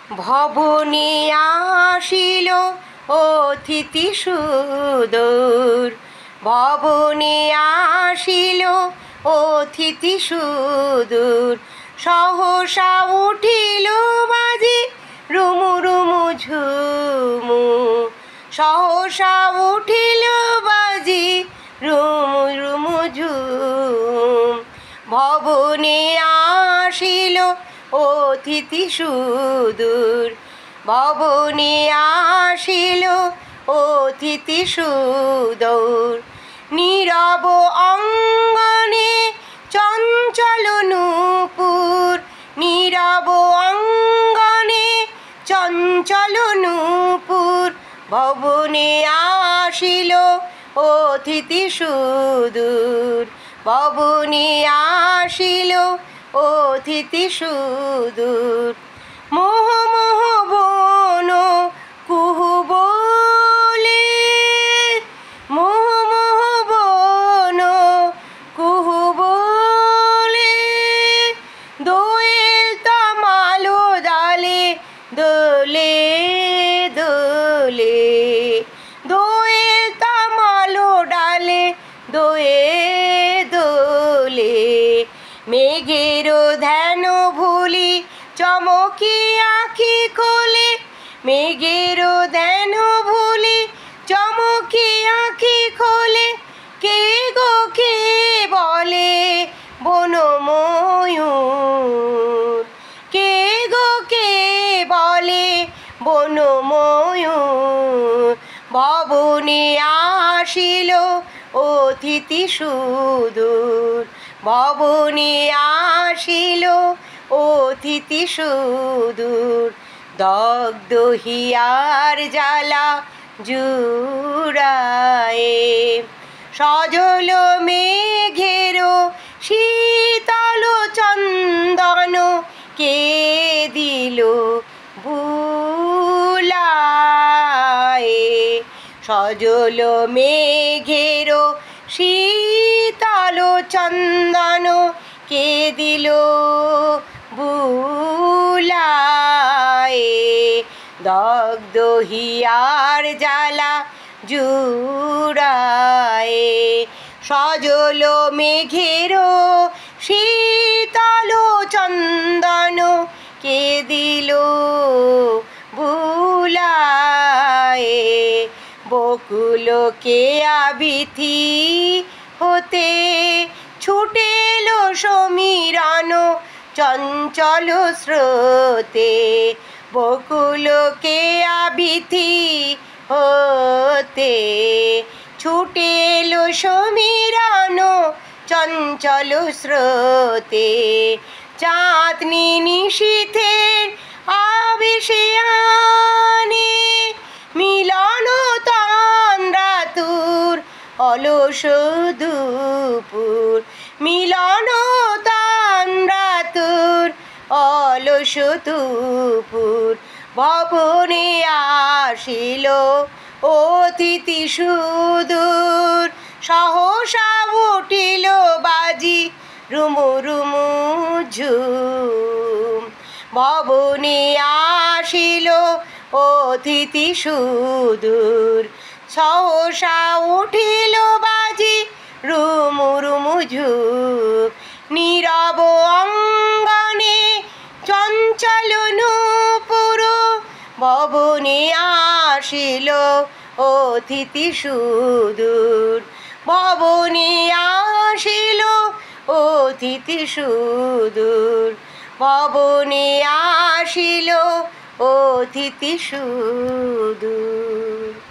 ভবনে আসিল অতিথি সুদূর, ভবনে আসিল অতিথি সুদূর। সহসা উঠিল বাজি রুমু রুমু ঝুমু, সহসা উঠিল বাজি রুমু রুমু ঝুম। ভবনে আসিল অতিথি সুদূর, ভবনে আসিল অতিথি সুদূর। নীরব অঙ্গনে চঞ্চল নূপুর, নীরব অঙ্গনে চঞ্চল নূপুর। ভবনে আসিল অতিথি সুদূর, ভবনে আসিল অতিথি সুদূর। মোহ মোহ বন কুহু বলে, মোহ মোহ বন কুহু বলে। দোয়েল তমালো ডালে দোলে দোলে, দোয়েল তমালো ডালে দোয়ে দোলে। মেঘের ধ্যান ভুলি চমকি আঁখি খোলে, মেঘের ধ্যান ভুলি চমকি আঁখি খোলে। কে গো কে বলে বন ময়ূর, কে গো কে বলে বন ময়ূর। ভবনে আসিল অতিথি সুদূর, ভবনে আসিল অতিথি সুদূর। দগ্ধ হিয়ার জ্বালা জুড়ায়ে, সজল মেঘের শীতল চন্দন কে দিল বুলায়ে। সজল মেঘের শীতল চন্দন কে দিল বুলায়ে। দগ্ধ হিয়ার জ্বালা জুড়ায়ে, সজল মেঘের শীতল চন্দন কে দিল বুলায়ে। বকুল কেয়া বিথি হতে ছুটে এলো সমীরণ চঞ্চল স্রোতে। বকুল কেয়া বিথি হতে ছুটে এলো সমীরণ চঞ্চল স্রোতে। চাঁদনি নিশীথের আবেশে আনে মিলন তন্দ্রাতুর অলস দুপুর, মিলন তন্দ্রাতুর অলস দুপুর। ভবনে আসিল অতিথি সুদূর, সহসা উঠিল বাজি রুমু রুমু ঝুম। ভবনে আসিল অতিথি সুদূর, সহসা উঠিল বাজি রুমু রুমু ঝুম। নীরব অঙ্গনে চঞ্চল নূপুর, ভবনে আসিল অতিথি সুদূর, ভবনে আসিল অতিথি সুদূর, ভবনে আসিল অতিথি সুদূর।